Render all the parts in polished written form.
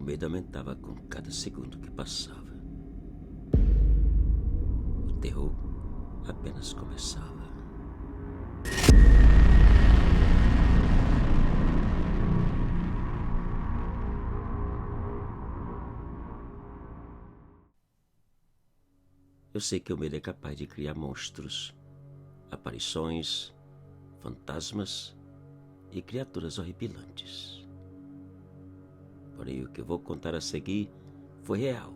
medo aumentava com cada segundo que passava. O terror apenas começava. Eu sei que o medo é capaz de criar monstros, aparições, fantasmas e criaturas horripilantes. Porém, o que eu vou contar a seguir foi real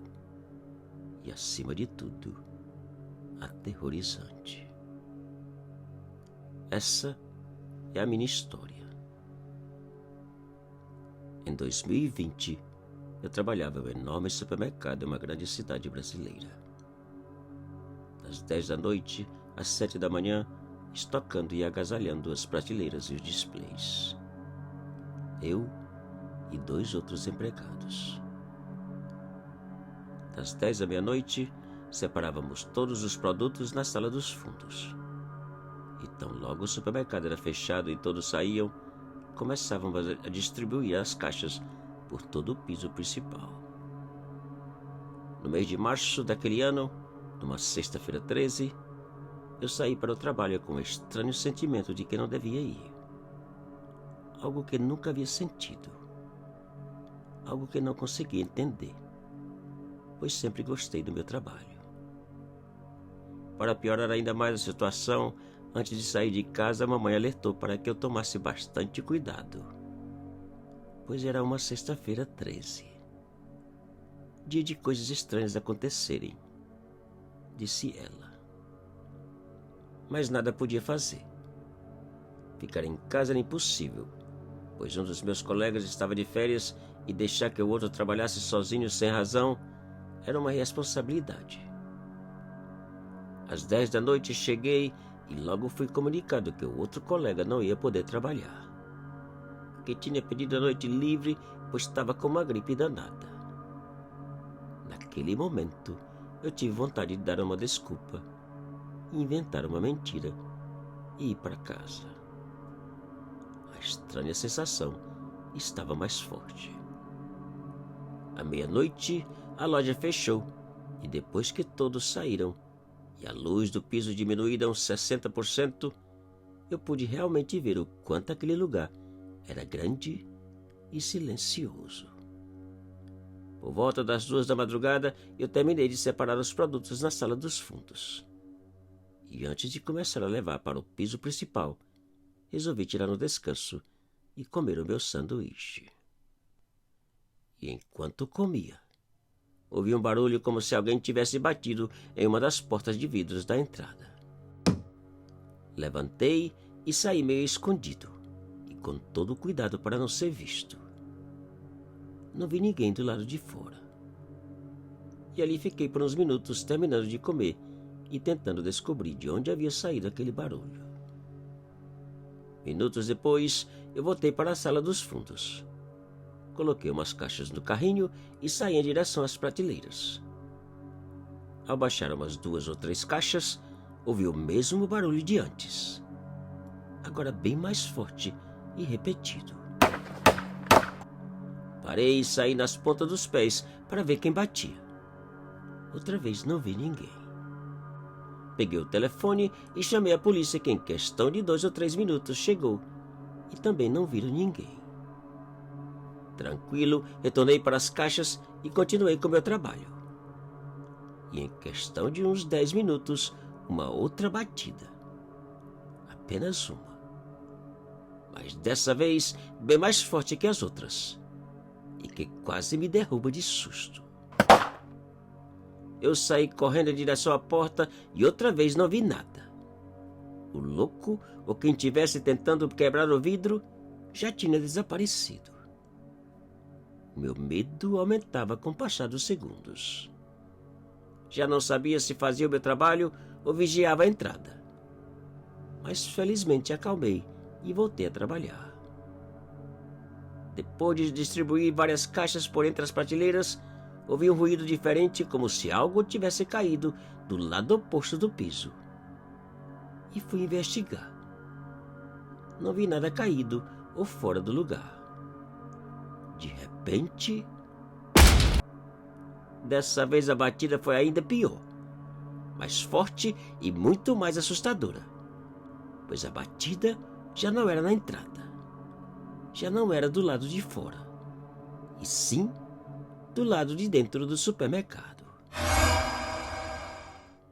e, acima de tudo, aterrorizante. Essa é a minha história. Em 2020, eu trabalhava em um enorme supermercado em uma grande cidade brasileira. Das 10 da noite às 7 da manhã, estocando e agasalhando as prateleiras e os displays. Eu e 2 outros empregados. Das 10 à meia-noite, separávamos todos os produtos na sala dos fundos. Então, logo o supermercado era fechado e todos saíam, começávamos a distribuir as caixas por todo o piso principal. No mês de março daquele ano, numa sexta-feira 13, eu saí para o trabalho com um estranho sentimento de que não devia ir. Algo que nunca havia sentido. Algo que não conseguia entender, pois sempre gostei do meu trabalho. Para piorar ainda mais a situação, antes de sair de casa, a mamãe alertou para que eu tomasse bastante cuidado, pois era uma sexta-feira 13, dia de coisas estranhas acontecerem, disse ela. Mas nada podia fazer. Ficar em casa era impossível, pois um dos meus colegas estava de férias e deixar que o outro trabalhasse sozinho sem razão era uma responsabilidade. Às 10 da noite cheguei e logo fui comunicado que o outro colega não ia poder trabalhar, que tinha pedido a noite livre, pois estava com uma gripe danada. Naquele momento, eu tive vontade de dar uma desculpa, inventar uma mentira e ir para casa. A estranha sensação estava mais forte. À meia-noite, a loja fechou e depois que todos saíram e a luz do piso diminuída uns 60%, eu pude realmente ver o quanto aquele lugar era grande e silencioso. Por volta das 2 da madrugada, eu terminei de separar os produtos na sala dos fundos. E antes de começar a levar para o piso principal, resolvi tirar um descanso e comer o meu sanduíche. E enquanto comia, ouvi um barulho como se alguém tivesse batido em uma das portas de vidros da entrada. Levantei e saí meio escondido, e com todo cuidado para não ser visto. Não vi ninguém do lado de fora. E ali fiquei por uns minutos terminando de comer e tentando descobrir de onde havia saído aquele barulho. Minutos depois, eu voltei para a sala dos fundos. Coloquei umas caixas no carrinho e saí em direção às prateleiras. Ao baixar umas 2 ou 3 caixas, ouvi o mesmo barulho de antes, agora bem mais forte e repetido. Parei e saí nas pontas dos pés para ver quem batia. Outra vez não vi ninguém. Peguei o telefone e chamei a polícia, que em questão de 2 ou 3 minutos chegou e também não viram ninguém. Tranquilo, retornei para as caixas e continuei com meu trabalho. E em questão de uns 10 minutos, uma outra batida. Apenas uma. Mas dessa vez, bem mais forte que as outras. E que quase me derruba de susto. Eu saí correndo em direção à porta e outra vez não vi nada. O louco, ou quem estivesse tentando quebrar o vidro, já tinha desaparecido. Meu medo aumentava com o passar dos segundos. Já não sabia se fazia o meu trabalho ou vigiava a entrada. Mas felizmente acalmei e voltei a trabalhar. Depois de distribuir várias caixas por entre as prateleiras, ouvi um ruído diferente, como se algo tivesse caído do lado oposto do piso. E fui investigar. Não vi nada caído ou fora do lugar. De repente, Dessa vez a batida foi ainda pior, mais forte e muito mais assustadora, pois a batida já não era na entrada, já não era do lado de fora, e sim do lado de dentro do supermercado.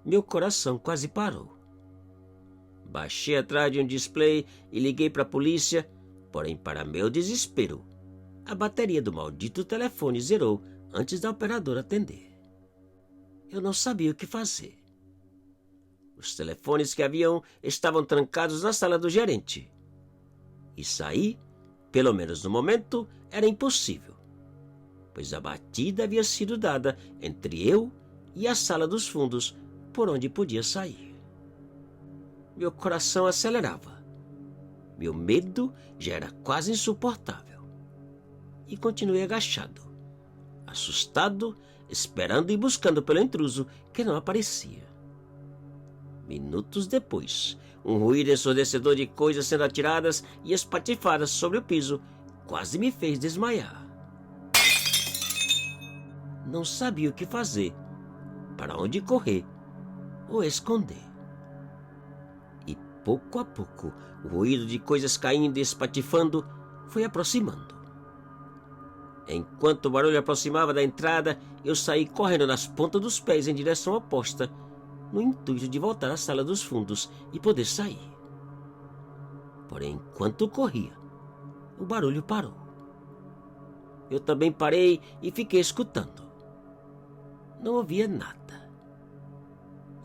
Meu coração quase parou. Baixei atrás de um display e liguei para a polícia, porém, para meu desespero, a bateria do maldito telefone zerou antes da operadora atender. Eu não sabia o que fazer. Os telefones que haviam estavam trancados na sala do gerente. E sair, pelo menos no momento, era impossível, pois a batida havia sido dada entre eu e a sala dos fundos, por onde podia sair. Meu coração acelerava. Meu medo já era quase insuportável. E continuei agachado, assustado, esperando e buscando pelo intruso que não aparecia. Minutos depois, um ruído ensurdecedor de coisas sendo atiradas e espatifadas sobre o piso quase me fez desmaiar. Não sabia o que fazer, para onde correr ou esconder. E pouco a pouco, o ruído de coisas caindo e espatifando foi aproximando. Enquanto o barulho aproximava da entrada, eu saí correndo nas pontas dos pés em direção oposta, no intuito de voltar à sala dos fundos e poder sair. Porém, enquanto corria, o barulho parou. Eu também parei e fiquei escutando. Não ouvia nada.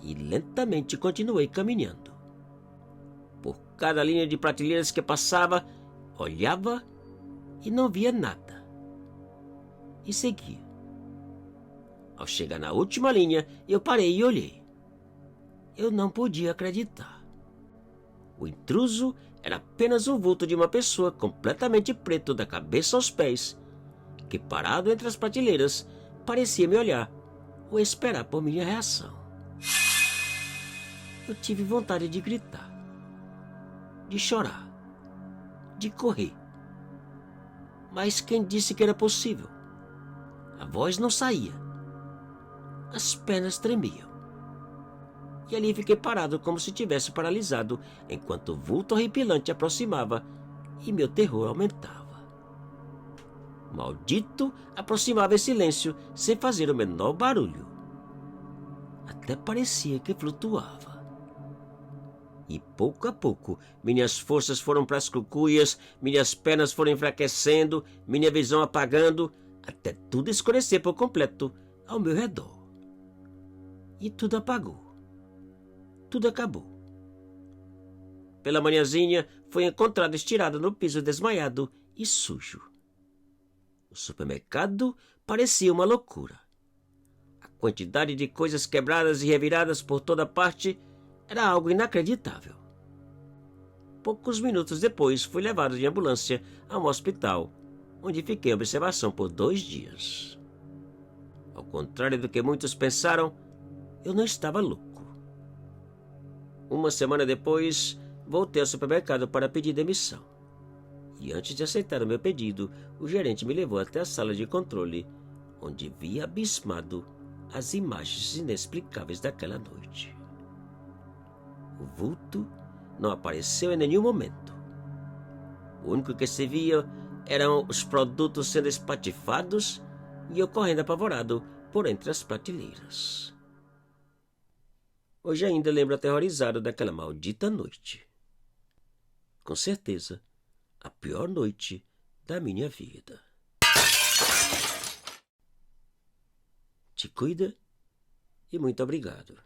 E lentamente continuei caminhando. Por cada linha de prateleiras que passava, olhava e não via nada. E seguia. Ao chegar na última linha, eu parei e olhei. Eu não podia acreditar. O intruso era apenas um vulto de uma pessoa completamente preto da cabeça aos pés, que parado entre as prateleiras parecia me olhar ou esperar por minha reação. Eu tive vontade de gritar, de chorar, de correr. Mas quem disse que era possível? A voz não saía. As pernas tremiam. E ali fiquei parado como se tivesse paralisado, enquanto o vulto horripilante aproximava e meu terror aumentava. O maldito aproximava em silêncio, sem fazer o menor barulho. Até parecia que flutuava. E pouco a pouco, minhas forças foram para as cucuias, minhas pernas foram enfraquecendo, minha visão apagando, até tudo escurecer por completo ao meu redor. E tudo apagou. Tudo acabou. Pela manhãzinha, foi encontrado estirado no piso desmaiado e sujo. O supermercado parecia uma loucura. A quantidade de coisas quebradas e reviradas por toda parte era algo inacreditável. Poucos minutos depois, fui levado de ambulância a um hospital, onde fiquei em observação por 2 dias. Ao contrário do que muitos pensaram, eu não estava louco. Uma semana depois, voltei ao supermercado para pedir demissão. E antes de aceitar o meu pedido, o gerente me levou até a sala de controle, onde vi abismado as imagens inexplicáveis daquela noite. O vulto não apareceu em nenhum momento. O único que se via eram os produtos sendo espatifados e eu correndo apavorado por entre as prateleiras. Hoje ainda lembro aterrorizado daquela maldita noite. Com certeza, a pior noite da minha vida. Te cuida e muito obrigado.